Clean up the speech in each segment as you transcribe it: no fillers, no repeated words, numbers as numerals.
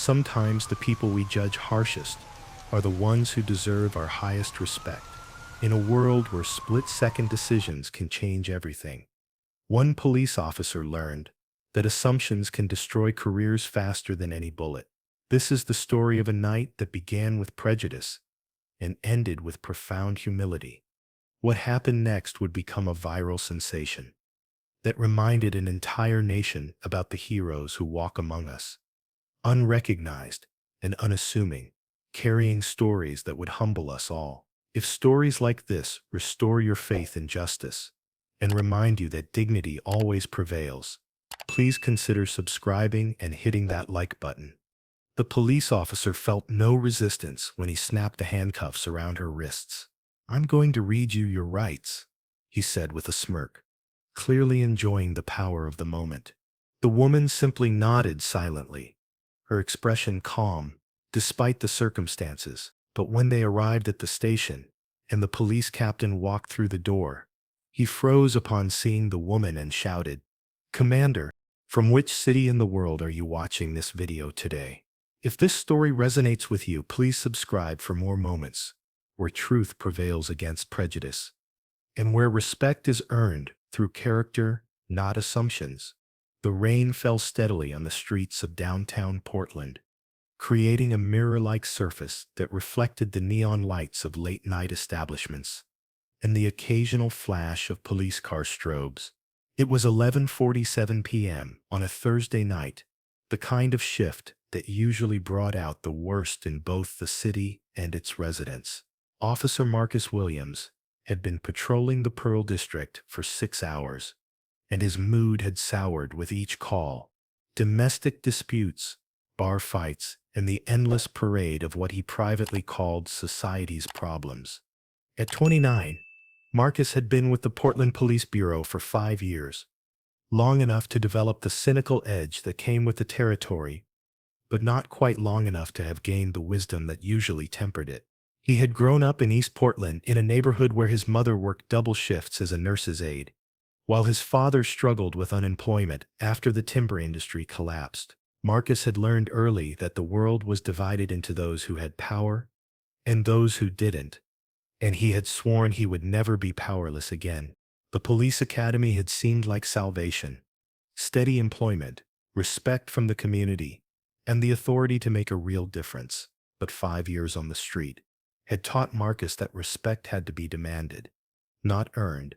Sometimes the people we judge harshest are the ones who deserve our highest respect. In a world where split-second decisions can change everything, one police officer learned that assumptions can destroy careers faster than any bullet. This is the story of a night that began with prejudice and ended with profound humility. What happened next would become a viral sensation that reminded an entire nation about the heroes who walk among us, unrecognized and unassuming, carrying stories that would humble us all. If stories like this restore your faith in justice and remind you that dignity always prevails, please consider subscribing and hitting that like button. The police officer felt no resistance when he snapped the handcuffs around her wrists. "I'm going to read you your rights," he said with a smirk, clearly enjoying the power of the moment. The woman simply nodded silently, her expression calm, despite the circumstances. But when they arrived at the station, and the police captain walked through the door, he froze upon seeing the woman and shouted, "Commander, from which city in the world are you watching this video today?" If this story resonates with you, please subscribe for more moments where truth prevails against prejudice, and where respect is earned through character, not assumptions. The rain fell steadily on the streets of downtown Portland, creating a mirror-like surface that reflected the neon lights of late-night establishments and the occasional flash of police car strobes. It was 11:47 p.m. on a Thursday night, the kind of shift that usually brought out the worst in both the city and its residents. Officer Marcus Williams had been patrolling the Pearl District for 6 hours, and his mood had soured with each call. Domestic disputes, bar fights, and the endless parade of what he privately called society's problems. At 29, Marcus had been with the Portland Police Bureau for 5 years, long enough to develop the cynical edge that came with the territory, but not quite long enough to have gained the wisdom that usually tempered it. He had grown up in East Portland in a neighborhood where his mother worked double shifts as a nurse's aide, while his father struggled with unemployment after the timber industry collapsed. Marcus had learned early that the world was divided into those who had power and those who didn't, and he had sworn he would never be powerless again. The police academy had seemed like salvation: steady employment, respect from the community, and the authority to make a real difference. But 5 years on the street had taught Marcus that respect had to be demanded, not earned,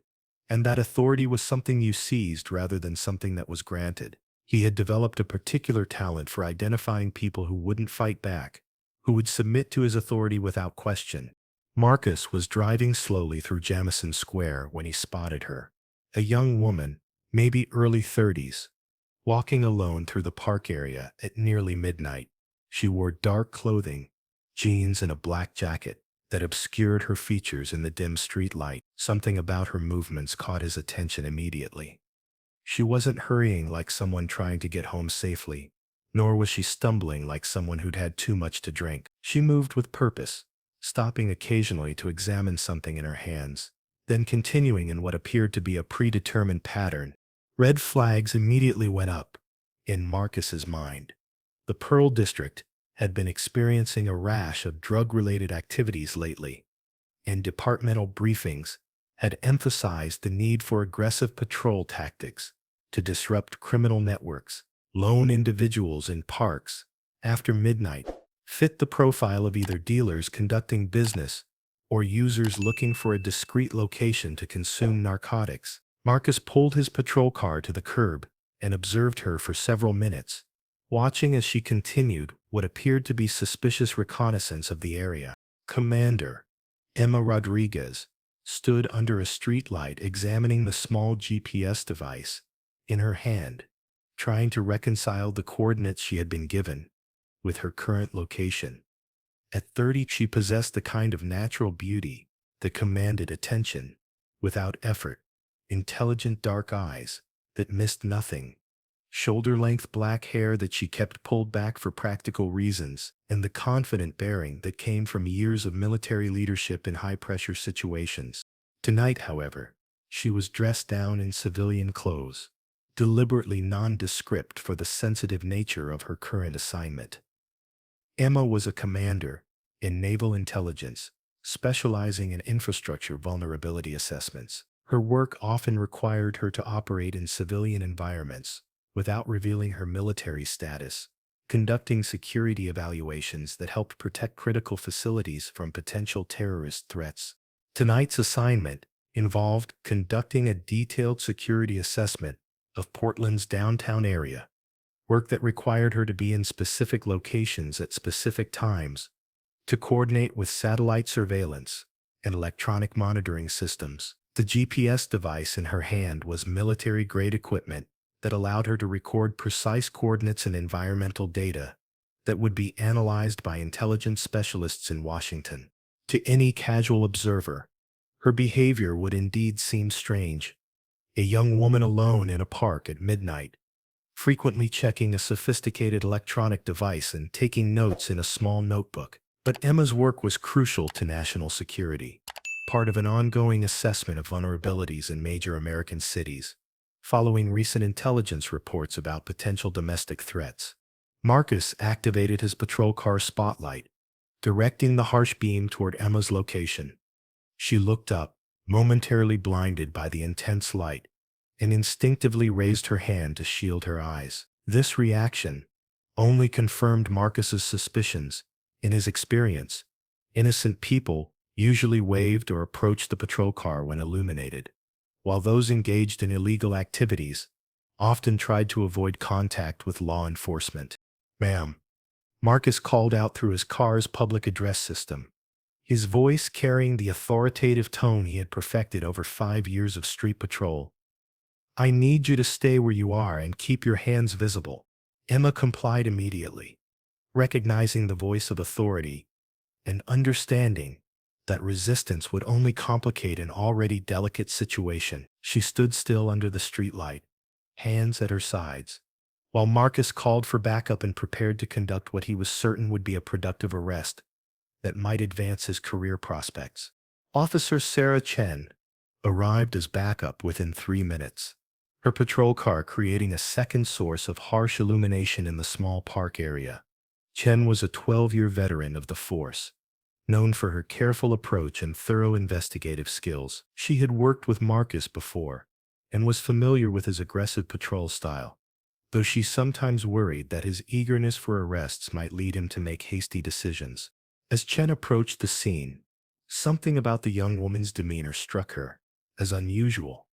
and that authority was something you seized rather than something that was granted. He had developed a particular talent for identifying people who wouldn't fight back, who would submit to his authority without question. Marcus was driving slowly through Jamison Square when he spotted her, a young woman, maybe early 30s, walking alone through the park area at nearly midnight. She wore dark clothing, jeans and a black jacket that obscured her features in the dim street light. Something about her movements caught his attention immediately. She wasn't hurrying like someone trying to get home safely, nor was she stumbling like someone who'd had too much to drink. She moved with purpose, stopping occasionally to examine something in her hands, then continuing in what appeared to be a predetermined pattern. Red flags immediately went up in Marcus's mind. The Pearl District had been experiencing a rash of drug-related activities lately, and departmental briefings had emphasized the need for aggressive patrol tactics to disrupt criminal networks. Lone individuals in parks after midnight fit the profile of either dealers conducting business or users looking for a discreet location to consume narcotics. Marcus pulled his patrol car to the curb and observed her for several minutes, watching as she continued what appeared to be suspicious reconnaissance of the area. Commander Emma Rodriguez stood under a streetlight examining the small GPS device in her hand, trying to reconcile the coordinates she had been given with her current location. At 30, she possessed the kind of natural beauty that commanded attention without effort, intelligent dark eyes that missed nothing, shoulder-length black hair that she kept pulled back for practical reasons, and the confident bearing that came from years of military leadership in high-pressure situations. Tonight, however, she was dressed down in civilian clothes, deliberately nondescript for the sensitive nature of her current assignment. Emma was a commander in naval intelligence, specializing in infrastructure vulnerability assessments. Her work often required her to operate in civilian environments without revealing her military status, conducting security evaluations that helped protect critical facilities from potential terrorist threats. Tonight's assignment involved conducting a detailed security assessment of Portland's downtown area, work that required her to be in specific locations at specific times to coordinate with satellite surveillance and electronic monitoring systems. The GPS device in her hand was military-grade equipment that allowed her to record precise coordinates and environmental data that would be analyzed by intelligence specialists in Washington. To any casual observer, her behavior would indeed seem strange. A young woman alone in a park at midnight, frequently checking a sophisticated electronic device and taking notes in a small notebook. But Emma's work was crucial to national security, part of an ongoing assessment of vulnerabilities in major American cities, following recent intelligence reports about potential domestic threats. Marcus activated his patrol car spotlight, directing the harsh beam toward Emma's location. She looked up, momentarily blinded by the intense light, and instinctively raised her hand to shield her eyes. This reaction only confirmed Marcus's suspicions. In his experience, innocent people usually waved or approached the patrol car when illuminated, while those engaged in illegal activities often tried to avoid contact with law enforcement. "Ma'am," Marcus called out through his car's public address system, his voice carrying the authoritative tone he had perfected over 5 years of street patrol. "I need you to stay where you are and keep your hands visible." Emma complied immediately, recognizing the voice of authority and understanding that resistance would only complicate an already delicate situation. She stood still under the streetlight, hands at her sides, while Marcus called for backup and prepared to conduct what he was certain would be a productive arrest that might advance his career prospects. Officer Sarah Chen arrived as backup within 3 minutes, her patrol car creating a second source of harsh illumination in the small park area. Chen was a 12-year veteran of the force, known for her careful approach and thorough investigative skills. She had worked with Marcus before and was familiar with his aggressive patrol style, though she sometimes worried that his eagerness for arrests might lead him to make hasty decisions. As Chen approached the scene, something about the young woman's demeanor struck her as unusual.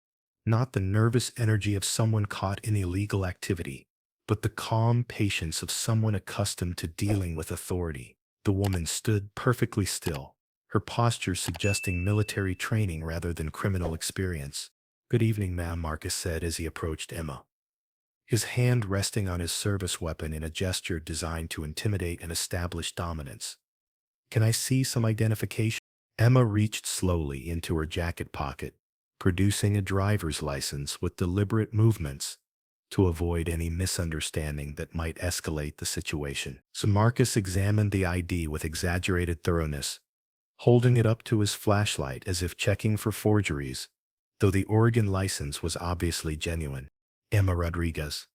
Not the nervous energy of someone caught in illegal activity, but the calm patience of someone accustomed to dealing with authority. The woman stood perfectly still, her posture suggesting military training rather than criminal experience. "Good evening, ma'am," Marcus said as he approached Emma, his hand resting on his service weapon in a gesture designed to intimidate and establish dominance. "Can I see some identification?" Emma reached slowly into her jacket pocket, producing a driver's license with deliberate movements to avoid any misunderstanding that might escalate the situation. So Marcus examined the ID with exaggerated thoroughness, holding it up to his flashlight as if checking for forgeries, though the Oregon license was obviously genuine. "Emma Rodriguez,"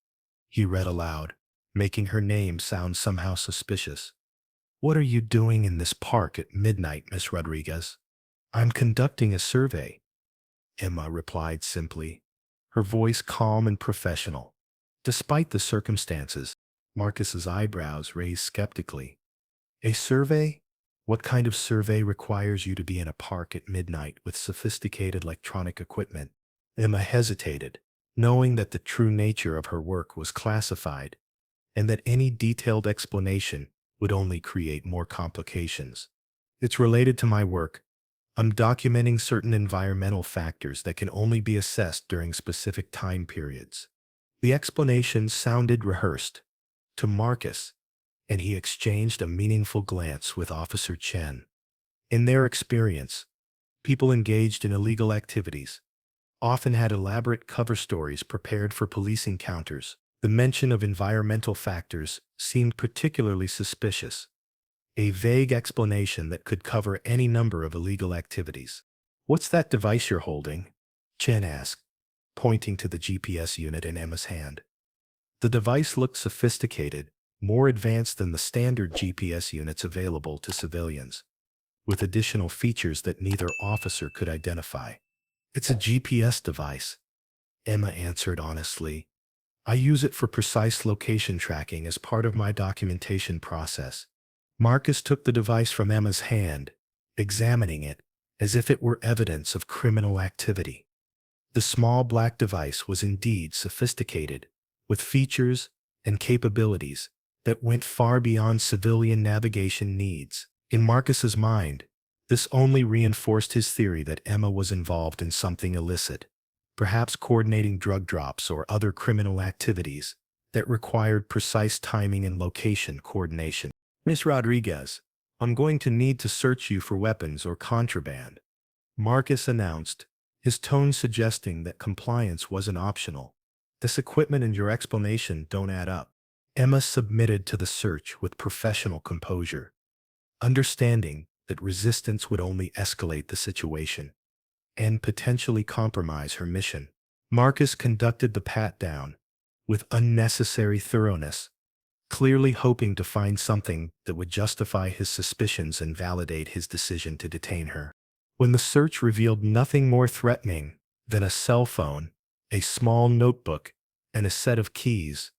he read aloud, making her name sound somehow suspicious. "What are you doing in this park at midnight, Miss Rodriguez?" "I'm conducting a survey," Emma replied simply, her voice calm and professional. Despite the circumstances, Marcus's eyebrows raised skeptically. "A survey? What kind of survey requires you to be in a park at midnight with sophisticated electronic equipment?" Emma hesitated, knowing that the true nature of her work was classified, and that any detailed explanation would only create more complications. "It's related to my work. I'm documenting certain environmental factors that can only be assessed during specific time periods." The explanation sounded rehearsed to Marcus, and he exchanged a meaningful glance with Officer Chen. In their experience, people engaged in illegal activities often had elaborate cover stories prepared for police encounters. The mention of environmental factors seemed particularly suspicious, a vague explanation that could cover any number of illegal activities. "What's that device you're holding?" Chen asked, pointing to the GPS unit in Emma's hand. The device looked sophisticated, more advanced than the standard GPS units available to civilians, with additional features that neither officer could identify. "It's a GPS device," Emma answered honestly. "I use it for precise location tracking as part of my documentation process." Marcus took the device from Emma's hand, examining it as if it were evidence of criminal activity. The small black device was indeed sophisticated, with features and capabilities that went far beyond civilian navigation needs. In Marcus's mind, this only reinforced his theory that Emma was involved in something illicit, perhaps coordinating drug drops or other criminal activities that required precise timing and location coordination. "Miss Rodriguez, I'm going to need to search you for weapons or contraband," Marcus announced, his tone suggesting that compliance wasn't optional. "This equipment and your explanation don't add up." Emma submitted to the search with professional composure, understanding that resistance would only escalate the situation and potentially compromise her mission. Marcus conducted the pat-down with unnecessary thoroughness, clearly hoping to find something that would justify his suspicions and validate his decision to detain her. When the search revealed nothing more threatening than a cell phone, a small notebook, and a set of keys,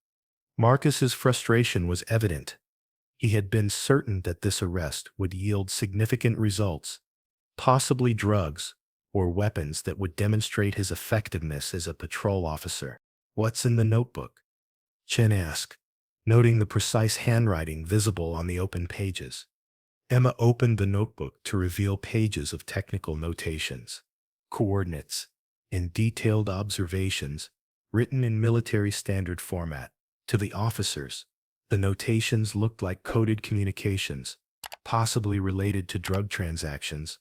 Marcus's frustration was evident. He had been certain that this arrest would yield significant results, possibly drugs or weapons that would demonstrate his effectiveness as a patrol officer. "What's in the notebook?" Chen asked, noting the precise handwriting visible on the open pages. Emma opened the notebook to reveal pages of technical notations, coordinates, and detailed observations written in military standard format. To the officers, the notations looked like coded communications, possibly related to drug transactions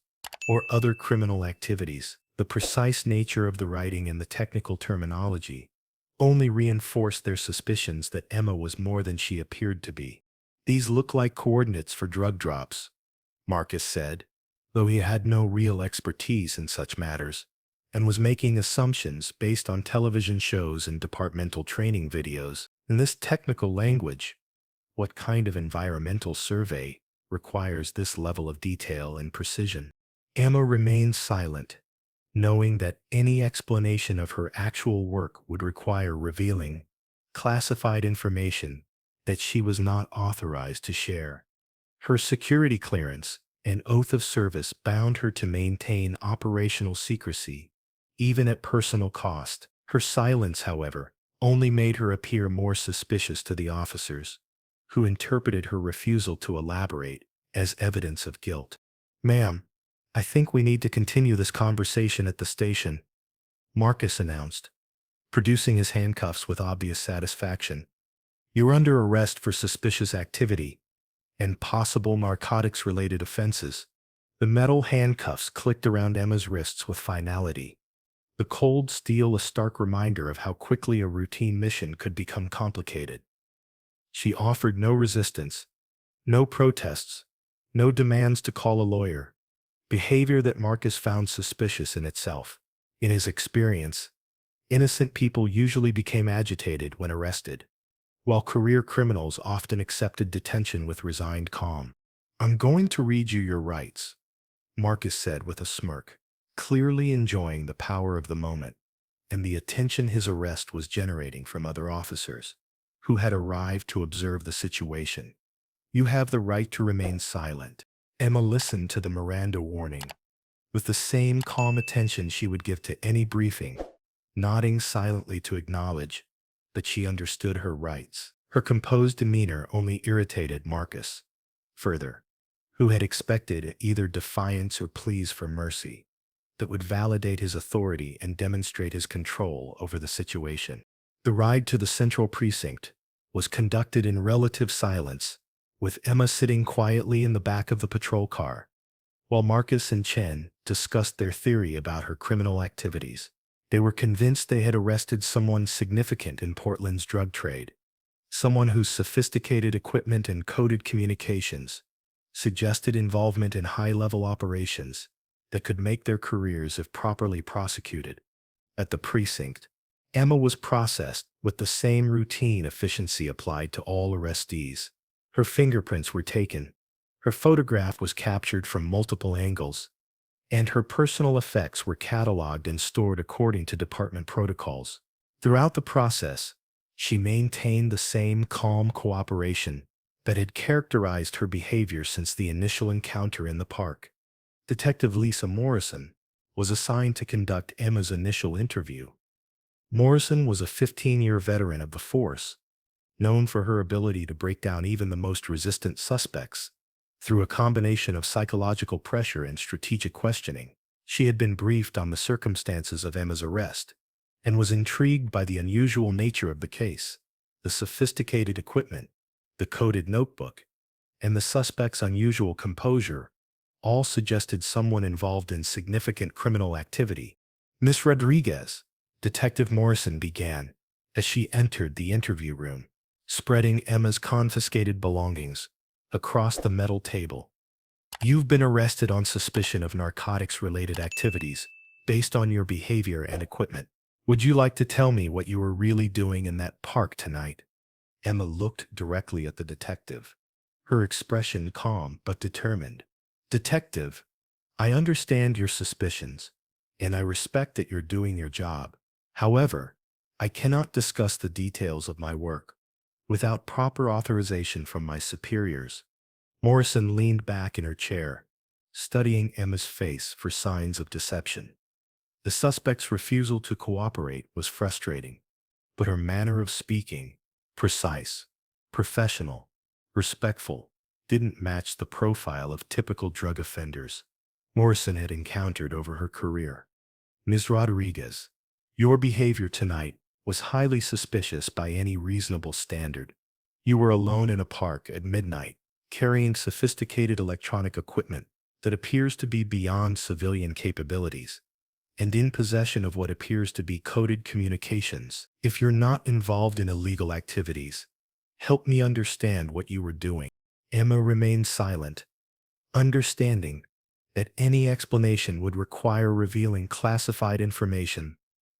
or other criminal activities. The precise nature of the writing and the technical terminology only reinforced their suspicions that Emma was more than she appeared to be. "These look like coordinates for drug drops," Marcus said, though he had no real expertise in such matters, and was making assumptions based on television shows and departmental training videos. "In this technical language, what kind of environmental survey requires this level of detail and precision?" Emma remained silent, knowing that any explanation of her actual work would require revealing classified information that she was not authorized to share. Her security clearance and oath of service bound her to maintain operational secrecy, even at personal cost. Her silence, however, only made her appear more suspicious to the officers, who interpreted her refusal to elaborate as evidence of guilt. "Ma'am, I think we need to continue this conversation at the station," Marcus announced, producing his handcuffs with obvious satisfaction. "You're under arrest for suspicious activity and possible narcotics-related offenses." The metal handcuffs clicked around Emma's wrists with finality, the cold steel a stark reminder of how quickly a routine mission could become complicated. She offered no resistance, no protests, no demands to call a lawyer, behavior that Marcus found suspicious in itself. In his experience, innocent people usually became agitated when arrested, while career criminals often accepted detention with resigned calm. "I'm going to read you your rights," Marcus said with a smirk, clearly enjoying the power of the moment and the attention his arrest was generating from other officers who had arrived to observe the situation. "You have the right to remain silent." Emma listened to the Miranda warning with the same calm attention she would give to any briefing, nodding silently to acknowledge that she understood her rights. Her composed demeanor only irritated Marcus further, who had expected either defiance or pleas for mercy that would validate his authority and demonstrate his control over the situation. The ride to the central precinct was conducted in relative silence, with Emma sitting quietly in the back of the patrol car, while Marcus and Chen discussed their theory about her criminal activities. They were convinced they had arrested someone significant in Portland's drug trade, someone whose sophisticated equipment and coded communications suggested involvement in high-level operations that could make their careers if properly prosecuted. At the precinct, Emma was processed with the same routine efficiency applied to all arrestees. Her fingerprints were taken, her photograph was captured from multiple angles, and her personal effects were cataloged and stored according to department protocols. Throughout the process, she maintained the same calm cooperation that had characterized her behavior since the initial encounter in the park. Detective Lisa Morrison was assigned to conduct Emma's initial interview. Morrison was a 15-year veteran of the force, known for her ability to break down even the most resistant suspects through a combination of psychological pressure and strategic questioning. She had been briefed on the circumstances of Emma's arrest and was intrigued by the unusual nature of the case. The sophisticated equipment, the coded notebook, and the suspect's unusual composure all suggested someone involved in significant criminal activity. "Miss Rodriguez," Detective Morrison began as she entered the interview room, spreading Emma's confiscated belongings across the metal table. "You've been arrested on suspicion of narcotics-related activities based on your behavior and equipment. Would you like to tell me what you were really doing in that park tonight?" Emma looked directly at the detective, her expression calm but determined. "Detective, I understand your suspicions, and I respect that you're doing your job. However, I cannot discuss the details of my work without proper authorization from my superiors." Morrison leaned back in her chair, studying Emma's face for signs of deception. The suspect's refusal to cooperate was frustrating, but her manner of speaking, precise, professional, respectful, didn't match the profile of typical drug offenders Morrison had encountered over her career. "Ms. Rodriguez, your behavior tonight was highly suspicious by any reasonable standard. You were alone in a park at midnight, carrying sophisticated electronic equipment that appears to be beyond civilian capabilities, and in possession of what appears to be coded communications. If you're not involved in illegal activities, help me understand what you were doing." Emma remained silent, understanding that any explanation would require revealing classified information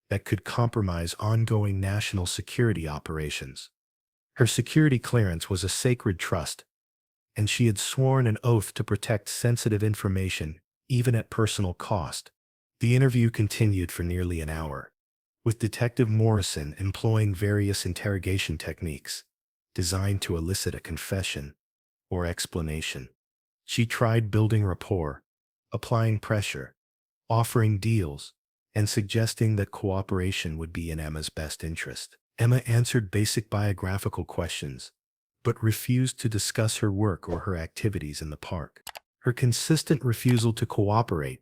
that could compromise ongoing national security operations. Her security clearance was a sacred trust, and she had sworn an oath to protect sensitive information, even at personal cost. The interview continued for nearly an hour, with Detective Morrison employing various interrogation techniques designed to elicit a confession or explanation. She tried building rapport, applying pressure, offering deals, and suggesting that cooperation would be in Emma's best interest. Emma answered basic biographical questions, but refused to discuss her work or her activities in the park. Her consistent refusal to cooperate,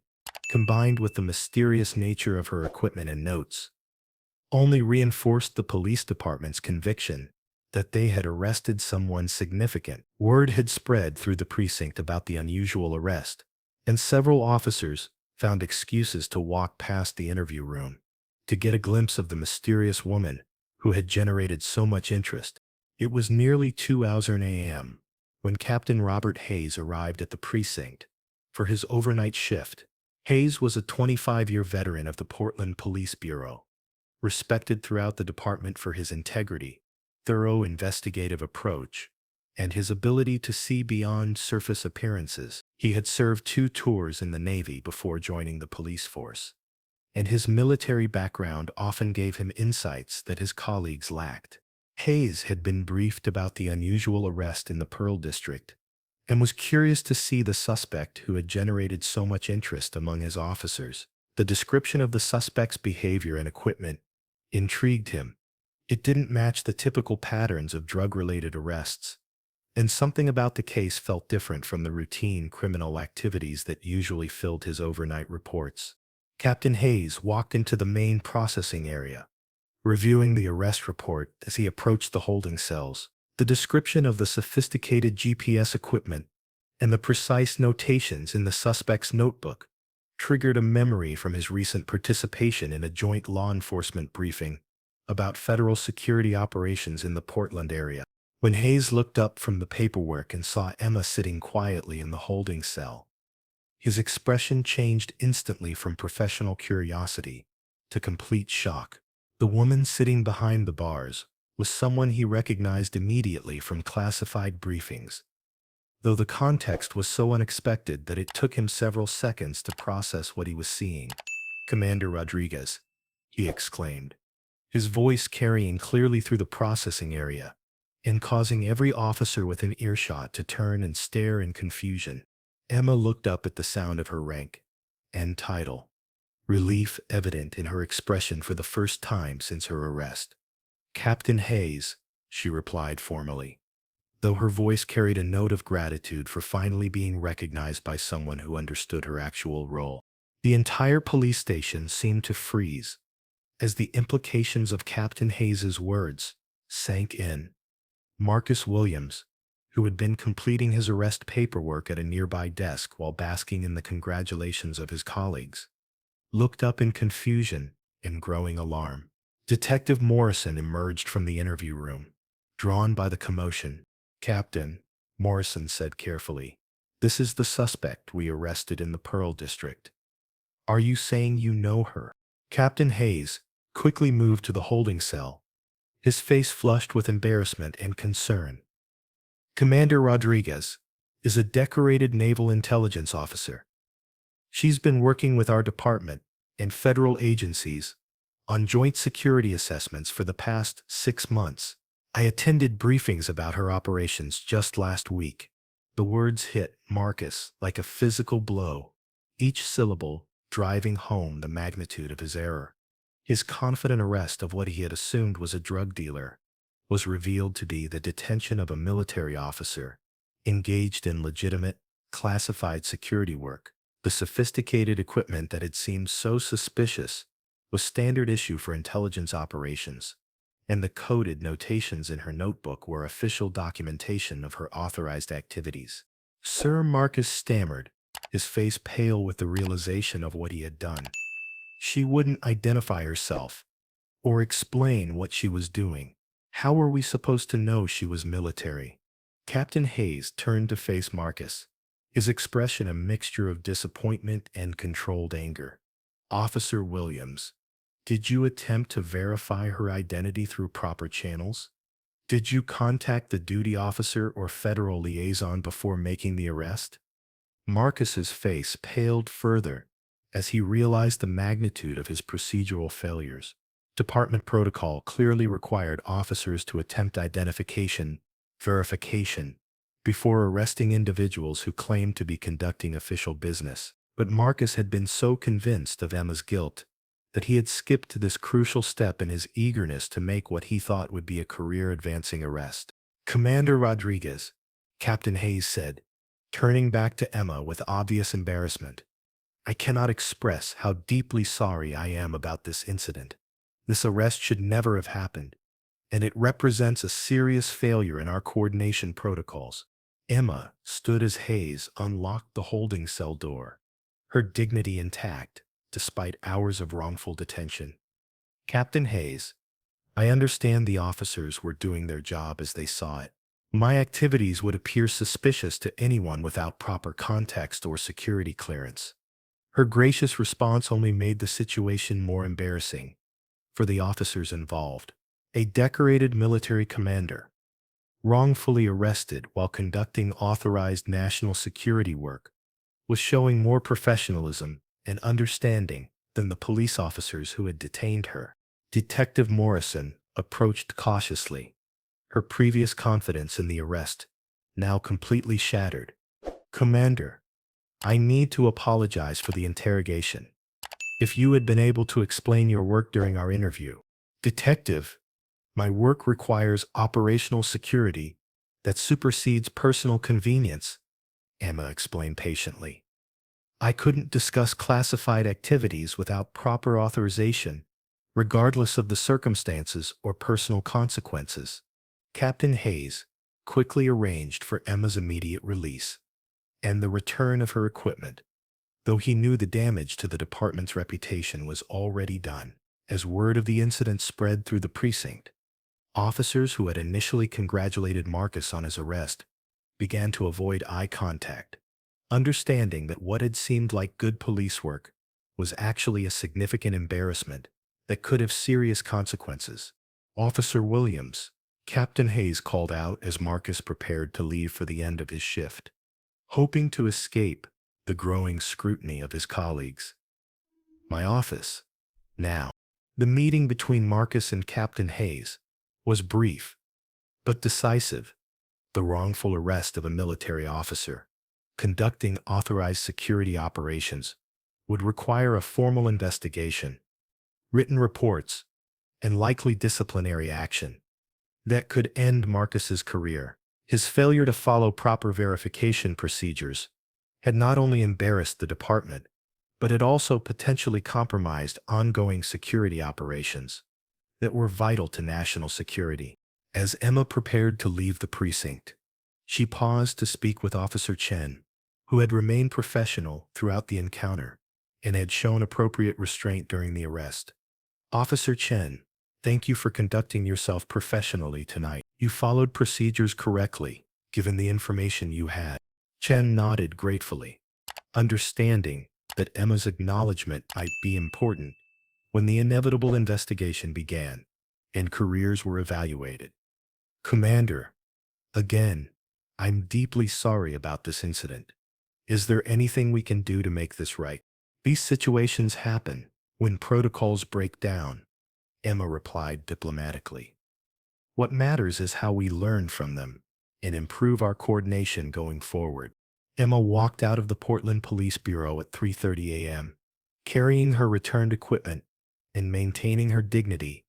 combined with the mysterious nature of her equipment and notes, only reinforced the police department's conviction that they had arrested someone significant. Word had spread through the precinct about the unusual arrest, and several officers found excuses to walk past the interview room to get a glimpse of the mysterious woman who had generated so much interest. It was nearly 2:00 a.m. when Captain Robert Hayes arrived at the precinct for his overnight shift. Hayes was a 25-year veteran of the Portland Police Bureau, respected throughout the department for his integrity, thorough investigative approach, and his ability to see beyond surface appearances. He had served 2 tours in the Navy before joining the police force, and his military background often gave him insights that his colleagues lacked. Hayes had been briefed about the unusual arrest in the Pearl District and was curious to see the suspect who had generated so much interest among his officers. The description of the suspect's behavior and equipment intrigued him. It didn't match the typical patterns of drug-related arrests, and something about the case felt different from the routine criminal activities that usually filled his overnight reports. Captain Hayes walked into the main processing area, reviewing the arrest report as he approached the holding cells. The description of the sophisticated GPS equipment and the precise notations in the suspect's notebook triggered a memory from his recent participation in a joint law enforcement briefing about federal security operations in the Portland area. When Hayes looked up from the paperwork and saw Emma sitting quietly in the holding cell, his expression changed instantly from professional curiosity to complete shock. The woman sitting behind the bars was someone he recognized immediately from classified briefings, though the context was so unexpected that it took him several seconds to process what he was seeing. "Commander Rodriguez," he exclaimed, his voice carrying clearly through the processing area and causing every officer within earshot to turn and stare in confusion. Emma looked up at the sound of her rank and title, relief evident in her expression for the first time since her arrest. "Captain Hayes," she replied formally, though her voice carried a note of gratitude for finally being recognized by someone who understood her actual role. The entire police station seemed to freeze as the implications of Captain Hayes's words sank in. Marcus Williams, who had been completing his arrest paperwork at a nearby desk while basking in the congratulations of his colleagues, looked up in confusion and growing alarm. Detective Morrison emerged from the interview room, drawn by the commotion. "Captain," Morrison said carefully, "this is the suspect we arrested in the Pearl District. Are you saying you know her?" Captain Hayes quickly moved to the holding cell, his face flushed with embarrassment and concern. "Commander Rodriguez is a decorated naval intelligence officer. She's been working with our department and federal agencies on joint security assessments for the past 6 months. I attended briefings about her operations just last week." The words hit Marcus like a physical blow, each syllable driving home the magnitude of his error. His confident arrest of what he had assumed was a drug dealer was revealed to be the detention of a military officer engaged in legitimate, classified security work. The sophisticated equipment that had seemed so suspicious was standard issue for intelligence operations, and the coded notations in her notebook were official documentation of her authorized activities. Sir Marcus stammered, his face pale with the realization of what he had done. She wouldn't identify herself or explain what she was doing. How were we supposed to know she was military? Captain Hayes turned to face Marcus, his expression a mixture of disappointment and controlled anger. "Officer Williams, did you attempt to verify her identity through proper channels? Did you contact the duty officer or federal liaison before making the arrest?" Marcus's face paled further as he realized the magnitude of his procedural failures. Department protocol clearly required officers to attempt identification, verification, before arresting individuals who claimed to be conducting official business. But Marcus had been so convinced of Emma's guilt that he had skipped this crucial step in his eagerness to make what he thought would be a career-advancing arrest. "Commander Rodriguez," Captain Hayes said, turning back to Emma with obvious embarrassment, "I cannot express how deeply sorry I am about this incident. This arrest should never have happened, and it represents a serious failure in our coordination protocols." Emma stood as Hayes unlocked the holding cell door, her dignity intact despite hours of wrongful detention. "Captain Hayes, I understand the officers were doing their job as they saw it. My activities would appear suspicious to anyone without proper context or security clearance." Her gracious response only made the situation more embarrassing for the officers involved. A decorated military commander, wrongfully arrested while conducting authorized national security work, was showing more professionalism and understanding than the police officers who had detained her. Detective Morrison approached cautiously, her previous confidence in the arrest now completely shattered. "Commander, I need to apologize for the interrogation. If you had been able to explain your work during our interview." "Detective, my work requires operational security that supersedes personal convenience," Emma explained patiently. "I couldn't discuss classified activities without proper authorization, regardless of the circumstances or personal consequences." Captain Hayes quickly arranged for Emma's immediate release and the return of her equipment, though he knew the damage to the department's reputation was already done. As word of the incident spread through the precinct, officers who had initially congratulated Marcus on his arrest began to avoid eye contact, understanding that what had seemed like good police work was actually a significant embarrassment that could have serious consequences. Officer Williams, Captain Hayes called out as Marcus prepared to leave for the end of his shift, hoping to escape the growing scrutiny of his colleagues. My office. Now. The meeting between Marcus and Captain Hayes was brief, but decisive. The wrongful arrest of a military officer conducting authorized security operations would require a formal investigation, written reports, and likely disciplinary action that could end Marcus's career. His failure to follow proper verification procedures had not only embarrassed the department, but it also potentially compromised ongoing security operations that were vital to national security. As Emma prepared to leave the precinct, she paused to speak with Officer Chen, who had remained professional throughout the encounter and had shown appropriate restraint during the arrest. Officer Chen, thank you for conducting yourself professionally tonight. You followed procedures correctly, given the information you had. Chen nodded gratefully, understanding that Emma's acknowledgement might be important when the inevitable investigation began and careers were evaluated. Commander, again, I'm deeply sorry about this incident. Is there anything we can do to make this right? These situations happen when protocols break down, Emma replied diplomatically. What matters is how we learn from them and improve our coordination going forward. Emma walked out of the Portland Police Bureau at 3:30 a.m., carrying her returned equipment and maintaining her dignity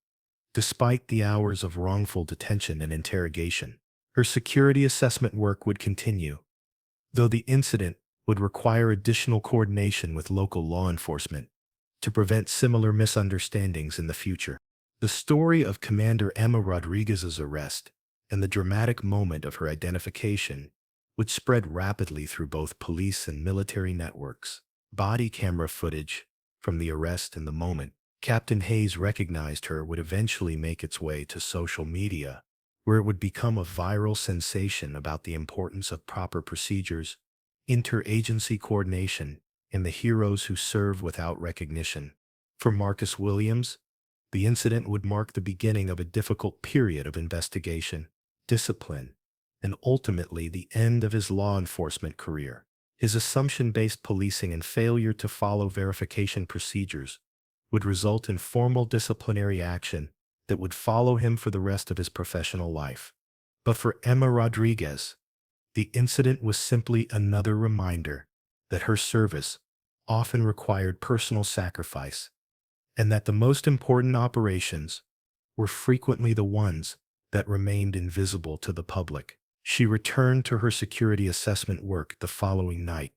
despite the hours of wrongful detention and interrogation. Her security assessment work would continue, though the incident would require additional coordination with local law enforcement to prevent similar misunderstandings in the future. The story of Commander Emma Rodriguez's arrest and the dramatic moment of her identification would spread rapidly through both police and military networks. Body camera footage from the arrest and the moment Captain Hayes recognized her would eventually make its way to social media, where it would become a viral sensation about the importance of proper procedures, interagency coordination, and the heroes who serve without recognition. For Marcus Williams, the incident would mark the beginning of a difficult period of investigation, discipline, and ultimately the end of his law enforcement career. His assumption-based policing and failure to follow verification procedures would result in formal disciplinary action that would follow him for the rest of his professional life. But for Emma Rodriguez, the incident was simply another reminder that her service often required personal sacrifice, and that the most important operations were frequently the ones that remained invisible to the public. She returned to her security assessment work the following night,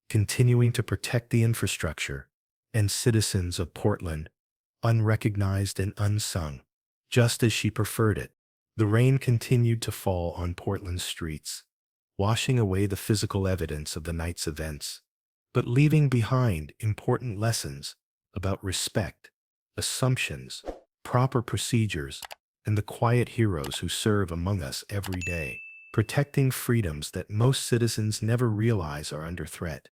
continuing to protect the infrastructure and citizens of Portland, unrecognized and unsung, just as she preferred it. The rain continued to fall on Portland's streets, washing away the physical evidence of the night's events, but leaving behind important lessons about respect, assumptions, proper procedures, and the quiet heroes who serve among us every day, protecting freedoms that most citizens never realize are under threat.